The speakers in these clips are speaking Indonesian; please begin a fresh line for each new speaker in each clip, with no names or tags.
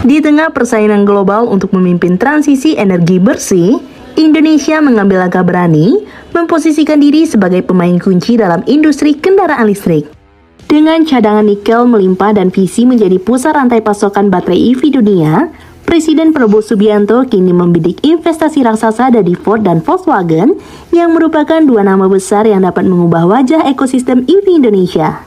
Di tengah persaingan global untuk memimpin transisi energi bersih, Indonesia mengambil langkah berani memposisikan diri sebagai pemain kunci dalam industri kendaraan listrik. Dengan cadangan nikel melimpah dan visi menjadi pusat rantai pasokan baterai EV dunia, Presiden Prabowo Subianto kini membidik investasi raksasa dari Ford dan Volkswagen yang merupakan dua nama besar yang dapat mengubah wajah ekosistem EV Indonesia.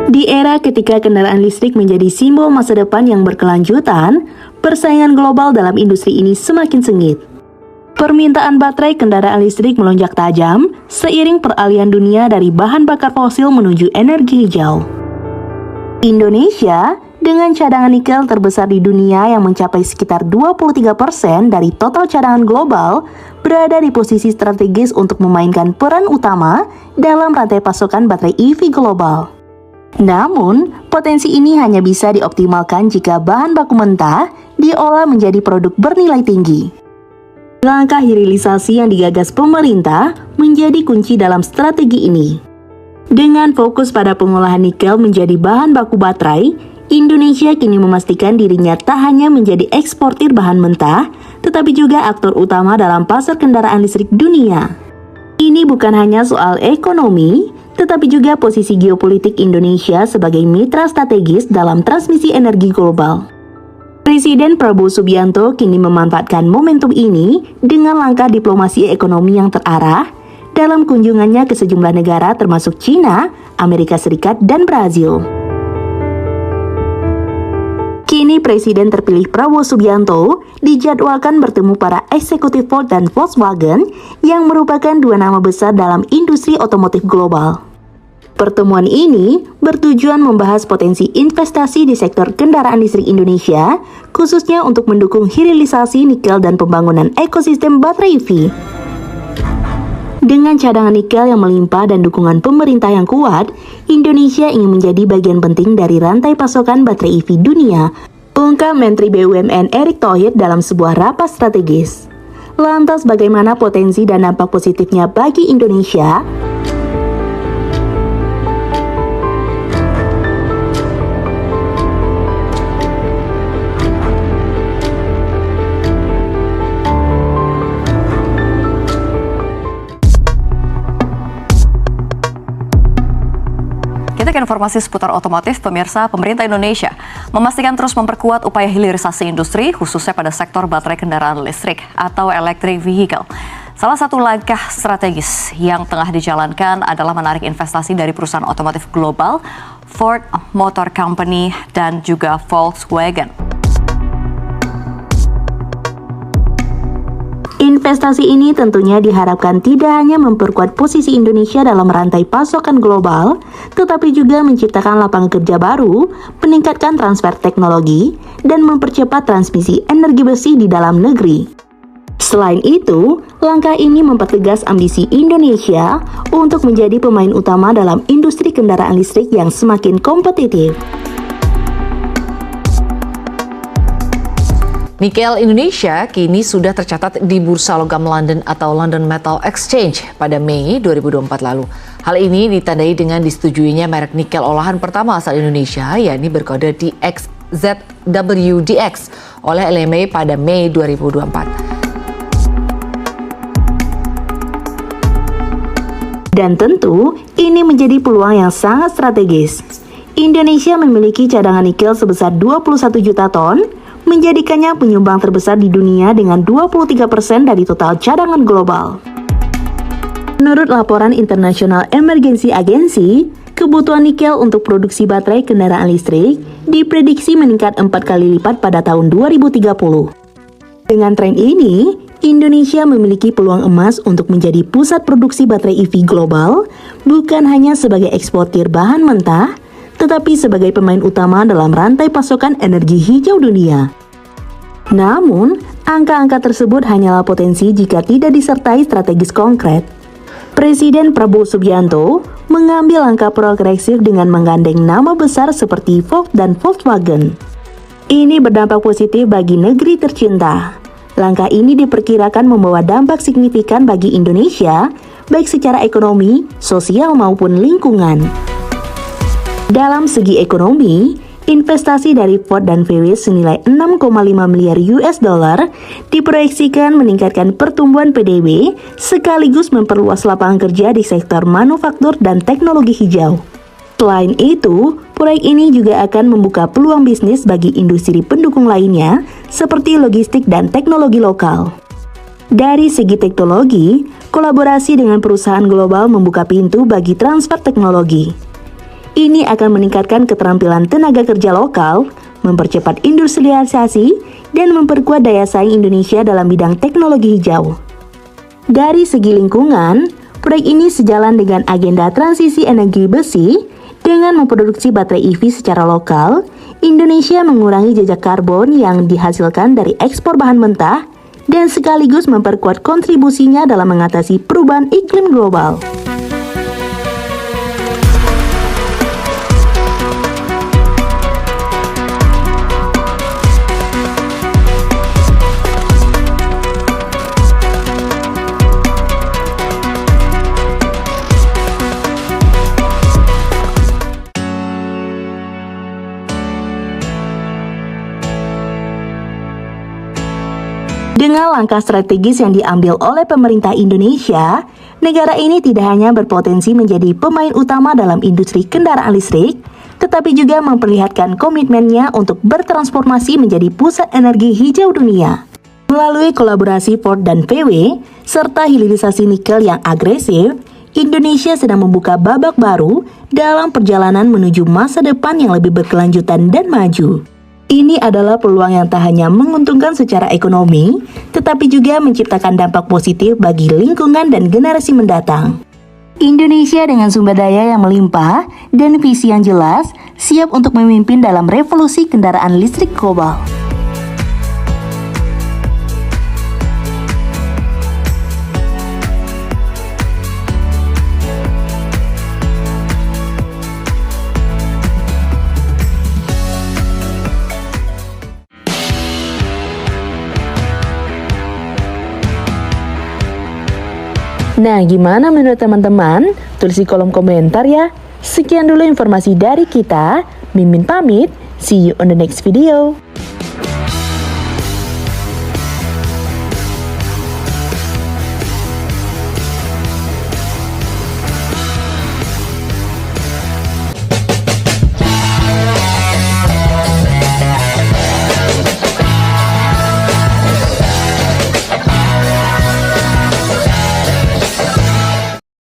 Di era ketika kendaraan listrik menjadi simbol masa depan yang berkelanjutan, persaingan global dalam industri ini semakin sengit. Permintaan baterai kendaraan listrik melonjak tajam seiring peralihan dunia dari bahan bakar fosil menuju energi hijau. Indonesia, dengan cadangan nikel terbesar di dunia yang mencapai sekitar 23% dari total cadangan global, berada di posisi strategis untuk memainkan peran utama dalam rantai pasokan baterai EV global. Namun, potensi ini hanya bisa dioptimalkan jika bahan baku mentah diolah menjadi produk bernilai tinggi. Langkah hilirisasi yang digagas pemerintah menjadi kunci dalam strategi ini. Dengan fokus pada pengolahan nikel menjadi bahan baku baterai, Indonesia kini memastikan dirinya tak hanya menjadi eksportir bahan mentah, tetapi juga aktor utama dalam pasar kendaraan listrik dunia. Ini bukan hanya soal ekonomi, tetapi juga posisi geopolitik Indonesia sebagai mitra strategis dalam transmisi energi global. Presiden Prabowo Subianto kini memanfaatkan momentum ini dengan langkah diplomasi ekonomi yang terarah dalam kunjungannya ke sejumlah negara termasuk China, Amerika Serikat, dan Brazil. Kini Presiden terpilih Prabowo Subianto dijadwalkan bertemu para eksekutif Ford dan Volkswagen yang merupakan dua nama besar dalam industri otomotif global. Pertemuan ini bertujuan membahas potensi investasi di sektor kendaraan listrik Indonesia, khususnya untuk mendukung hilirisasi nikel dan pembangunan ekosistem baterai EV. Dengan cadangan nikel yang melimpah dan dukungan pemerintah yang kuat, Indonesia ingin menjadi bagian penting dari rantai pasokan baterai EV dunia, ungkap Menteri BUMN Erick Thohir dalam sebuah rapat strategis. Lantas bagaimana potensi dan dampak positifnya bagi Indonesia?
Kita ke informasi seputar otomotif, pemirsa. Pemerintah Indonesia memastikan terus memperkuat upaya hilirisasi industri, khususnya pada sektor baterai kendaraan listrik atau electric vehicle. Salah satu langkah strategis yang tengah dijalankan adalah menarik investasi dari perusahaan otomotif global, Ford Motor Company, dan juga Volkswagen.
Investasi ini tentunya diharapkan tidak hanya memperkuat posisi Indonesia dalam rantai pasokan global, tetapi juga menciptakan lapangan kerja baru, meningkatkan transfer teknologi, dan mempercepat transmisi energi bersih di dalam negeri. Selain itu, langkah ini mempertegas ambisi Indonesia untuk menjadi pemain utama dalam industri kendaraan listrik yang semakin kompetitif.
Nikel Indonesia kini sudah tercatat di Bursa Logam London atau London Metal Exchange pada Mei 2024 lalu. Hal ini ditandai dengan disetujuinya merek nikel olahan pertama asal Indonesia, yakni berkode DXZWDX oleh LME pada Mei 2024.
Dan tentu, ini menjadi peluang yang sangat strategis. Indonesia memiliki cadangan nikel sebesar 21 juta ton, menjadikannya penyumbang terbesar di dunia dengan 23% dari total cadangan global. Menurut laporan International Emergency Agency, kebutuhan nikel untuk produksi baterai kendaraan listrik diprediksi meningkat 4 kali lipat pada tahun 2030. Dengan tren ini, Indonesia memiliki peluang emas untuk menjadi pusat produksi baterai EV global, bukan hanya sebagai eksportir bahan mentah, tetapi sebagai pemain utama dalam rantai pasokan energi hijau dunia. Namun, angka-angka tersebut hanyalah potensi jika tidak disertai strategis konkret. Presiden Prabowo Subianto mengambil langkah progresif dengan menggandeng nama besar seperti Ford dan Volkswagen. Ini berdampak positif bagi negeri tercinta. Langkah ini diperkirakan membawa dampak signifikan bagi Indonesia, baik secara ekonomi, sosial maupun lingkungan. Dalam segi ekonomi, investasi dari Ford dan VW senilai 6,5 miliar US dollar diproyeksikan meningkatkan pertumbuhan PDB sekaligus memperluas lapangan kerja di sektor manufaktur dan teknologi hijau. Selain itu, proyek ini juga akan membuka peluang bisnis bagi industri pendukung lainnya seperti logistik dan teknologi lokal. Dari segi teknologi, kolaborasi dengan perusahaan global membuka pintu bagi transfer teknologi. Ini akan meningkatkan keterampilan tenaga kerja lokal, mempercepat industrialisasi, dan memperkuat daya saing Indonesia dalam bidang teknologi hijau. Dari segi lingkungan, proyek ini sejalan dengan agenda transisi energi besi. Dengan memproduksi baterai EV secara lokal, Indonesia mengurangi jejak karbon yang dihasilkan dari ekspor bahan mentah dan sekaligus memperkuat kontribusinya dalam mengatasi perubahan iklim global. Dengan langkah strategis yang diambil oleh pemerintah Indonesia, negara ini tidak hanya berpotensi menjadi pemain utama dalam industri kendaraan listrik, tetapi juga memperlihatkan komitmennya untuk bertransformasi menjadi pusat energi hijau dunia. Melalui kolaborasi Ford dan VW, serta hilirisasi nikel yang agresif, Indonesia sedang membuka babak baru dalam perjalanan menuju masa depan yang lebih berkelanjutan dan maju. Ini adalah peluang yang tak hanya menguntungkan secara ekonomi, tetapi juga menciptakan dampak positif bagi lingkungan dan generasi mendatang. Indonesia dengan sumber daya yang melimpah dan visi yang jelas, siap untuk memimpin dalam revolusi kendaraan listrik global. Nah, gimana menurut teman-teman? Tulis di kolom komentar ya. Sekian dulu informasi dari kita. Mimin pamit. See you on the next video.